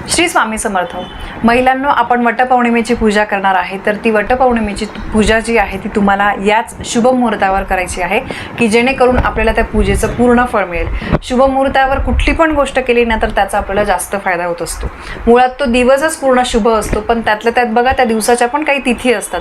श्री स्वामी समर्थ. महिलांनो, आपण वटपौर्णिमेची पूजा करणार आहे. तर ती वटपौर्णिमेची पूजा जी आहे ती तुम्हाला याच शुभ मुहूर्तावर करायची आहे की जेणेकरून आपल्याला त्या पूजेचं पूर्ण फळ मिळेल. शुभ मुहूर्तावर कुठली पण गोष्ट केली ना तर त्याचा आपल्याला जास्त फायदा होत असतो. मुळात तो दिवसच पूर्ण शुभ असतो, पण त्यातल्या त्यात बघा त्या दिवसाच्या पण काही तिथी असतात.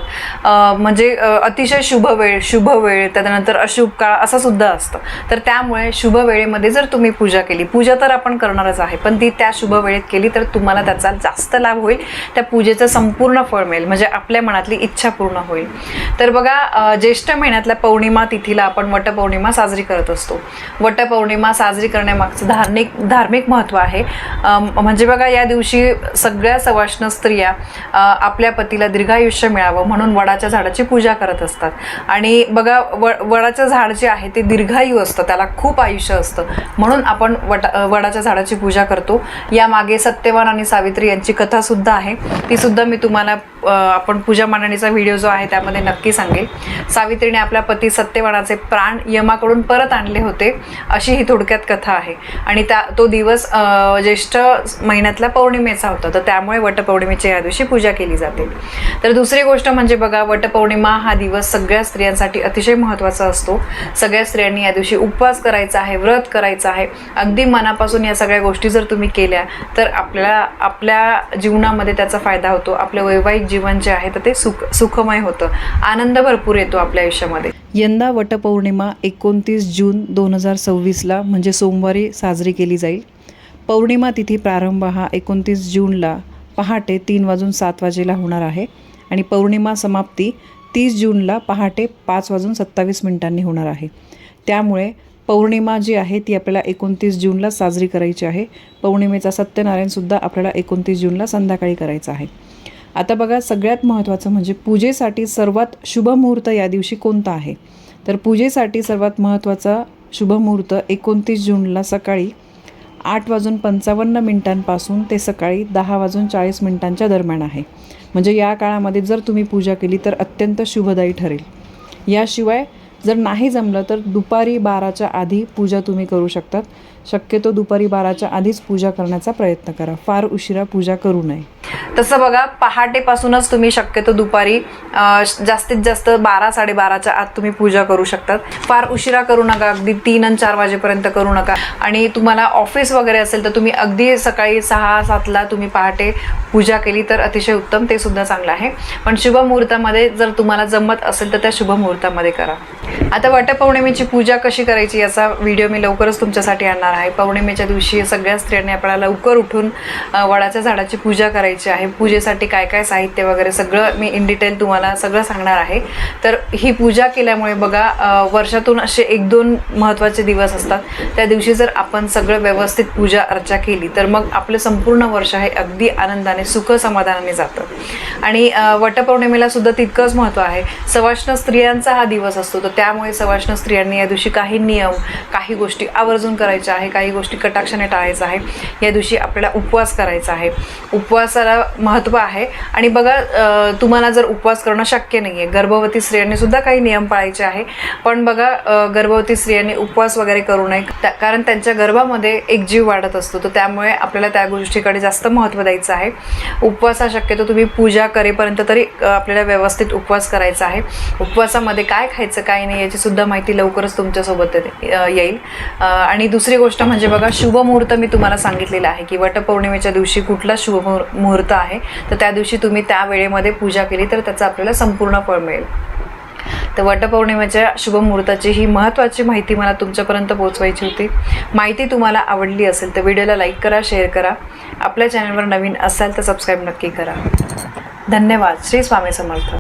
म्हणजे अतिशय शुभ वेळ, त्यानंतर अशुभ काळ असं सुद्धा असतं. तर त्यामुळे शुभ वेळेमध्ये जर तुम्ही पूजा केली, पूजा तर आपण करणारच आहे, पण ती त्या शुभ वेळेत केली तर तुम्हाला त्याचा जास्त लाभ होईल. त्या पूजेचं संपूर्ण फळ मिळेल, म्हणजे आपल्या मनातली इच्छा पूर्ण होईल. तर बघा, ज्येष्ठ महिन्यातल्या पौर्णिमा तिथीला आपण वटपौर्णिमा साजरी करत असतो. वटपौर्णिमा साजरी करण्यामागचं धार्मिक महत्त्व आहे. म्हणजे बघा, या दिवशी सगळ्या सवाष्ण स्त्रिया आपल्या पतीला दीर्घायुष्य मिळावं म्हणून वडाच्या झाडाची पूजा करत असतात. आणि बघा, वडाचं झाड जे आहे ते दीर्घायू असतं, त्याला खूप आयुष्य असतं, म्हणून आपण वडाच्या झाडाची पूजा करतो. यामागे सत्यवान आणि सावित्री यांची कथा सुद्धा आहे, ती सुद्धा मी तुम्हाला आपण पूजा मांडणीचा व्हिडिओ जो आहे त्यामध्ये नक्की सांगेल. सावित्रीने आपल्या पती सत्यवानाचे प्राण यमाकडून परत आणले होते, अशी ही थोडक्यात कथा आहे. आणि तो दिवस ज्येष्ठ महिन्यातल्या पौर्णिमेचा होता, तर त्यामुळे वटपौर्णिमेच्या या दिवशी पूजा केली जाते. तर दुसरी गोष्ट म्हणजे बघा, वटपौर्णिमा हा दिवस सगळ्या स्त्रियांसाठी अतिशय महत्त्वाचा असतो. सगळ्या स्त्रियांनी या दिवशी उपवास करायचा आहे, व्रत करायचं आहे. अगदी मनापासून या सगळ्या गोष्टी जर तुम्ही केल्या तर आपल्याला आपल्या जीवनामध्ये त्याचा फायदा होतो. आपलं वैवाहिक जीवन जे आहे तर ते सुखमय होतं, आनंद भरपूर येतो आपल्या आयुष्यामध्ये. यंदा वटपौर्णिमा 29 जून 2026ला म्हणजे सोमवारी साजरी केली जाईल. पौर्णिमा तिथी प्रारंभ हा 29 जूनला पहाटे 3:07 होणार आहे आणि पौर्णिमा समाप्ती 30 जूनला पहाटे 5:27 होणार आहे. त्यामुळे पौर्णिमा जी आहे ती आपल्याला 29 जूनला साजरी करायची आहे. पौर्णिमेचा सत्यनारायणसुद्धा आपल्याला 29 जूनला संध्याकाळी करायचा आहे. आता बघा, सगळ्यात महत्त्वाचं म्हणजे पूजेसाठी सर्वात शुभ मुहूर्त या दिवशी कोणता आहे. तर पूजेसाठी सर्वात महत्त्वाचा शुभ मुहूर्त 29 जूनला सकाळी 8:55 ते सकाळी 10:40 दरम्यान आहे. म्हणजे या काळामध्ये जर तुम्ही पूजा केली तर अत्यंत शुभदायी ठरेल. याशिवाय जर नाही जमलं तर दुपारी 12च्या आधी पूजा तुम्ही करू शकतात. शक्यतो दुपारी 12च्या आधीच पूजा करण्याचा प्रयत्न करा, फार उशिरा पूजा करू नये. तसं बघा, पहाटेपासूनच तुम्ही शक्यतो दुपारी जास्तीत जास्त 12-12:30च्या आत तुम्ही पूजा करू शकतात. फार उशिरा करू नका, अगदी 3 आणि 4 वाजेपर्यंत करू नका. आणि तुम्हाला ऑफिस वगैरे असेल तर तुम्ही अगदी सकाळी 6-7ला तुम्ही पहाटे पूजा केली तर अतिशय उत्तम, ते सुद्धा चांगलं आहे. पण शुभ मुहूर्तामध्ये जर तुम्हाला जमत असेल तर त्या शुभ मुहूर्तामध्ये करा. आता वटपौर्णिमेची पूजा कशी करायची याचा व्हिडिओ मी लवकरच तुमच्यासाठी आणणार आहे. पौर्णिमेच्या दिवशी सगळ्या स्त्रियांनी आपल्याला लवकर उठून वडाच्या झाडाची पूजा करायची आहे. पूजेसाठी काय काय साहित्य वगैरे सगळं मी इन डिटेल तुम्हाला सगळं सांगणार आहे. तर ही पूजा केल्यामुळे बघा, वर्षातून असे 1-2 महत्त्वाचे दिवस असतात, त्या दिवशी जर आपण सगळं व्यवस्थित पूजा अर्चा केली तर मग आपलं संपूर्ण वर्ष हे अगदी आनंदाने सुख समाधानाने जातं. आणि वटपौर्णिमेला सुद्धा तितकंच महत्त्व आहे. सवाष्ण स्त्रियांचा हा दिवस असतो, तर त्यामुळे सवाष्ण स्त्रियांनी या दिवशी काही नियम, काही गोष्टी आवर्जून करायच्या आहे, काही गोष्टी कटाक्षाने टाळायचं आहे. या दिवशी आपल्याला उपवास करायचा आहे. उपवासाला महत्त्व आहे. आणि बघा, तुम्हाला जर उपवास करणं शक्य नाही आहे, गर्भवती स्त्रियांनी सुद्धा काही नियम पाळायचे आहे. पण बघा, गर्भवती स्त्रियांनी उपवास वगैरे करू नये, कारण त्यांच्या गर्भामध्ये एक जीव वाढत असतो, तर त्यामुळे आपल्याला त्या गोष्टीकडे जास्त महत्त्व द्यायचं आहे. उपवासा शक्यतो तुम्ही पूजा करेपर्यंत तरी आपल्याला व्यवस्थित उपवास करायचा आहे. उपवासामध्ये काय खायचं काय नाही याची सुद्धा माहिती लवकरच तुमच्यासोबत येईल. आणि दुसरी गोष्ट म्हणजे बघा, शुभ मुहूर्त मी तुम्हाला सांगितलेलं आहे की वटपौर्णिमेच्या दिवशी कुठला शुभ मुहूर्त आहे, तर त्या दिवशी तुम्ही त्या वेळेमध्ये पूजा केली तर त्याचं आपल्याला संपूर्ण फळ मिळेल. तर वटपौर्णिमेच्या शुभ मुहूर्ताची ही महत्त्वाची माहिती मला तुमच्यापर्यंत पोहोचवायची होती. माहिती तुम्हाला आवडली असेल तर व्हिडिओला लाईक करा, शेअर करा. आपल्या चॅनलवर नवीन असाल तर सबस्क्राईब नक्की करा. धन्यवाद. श्री स्वामी समर्थ.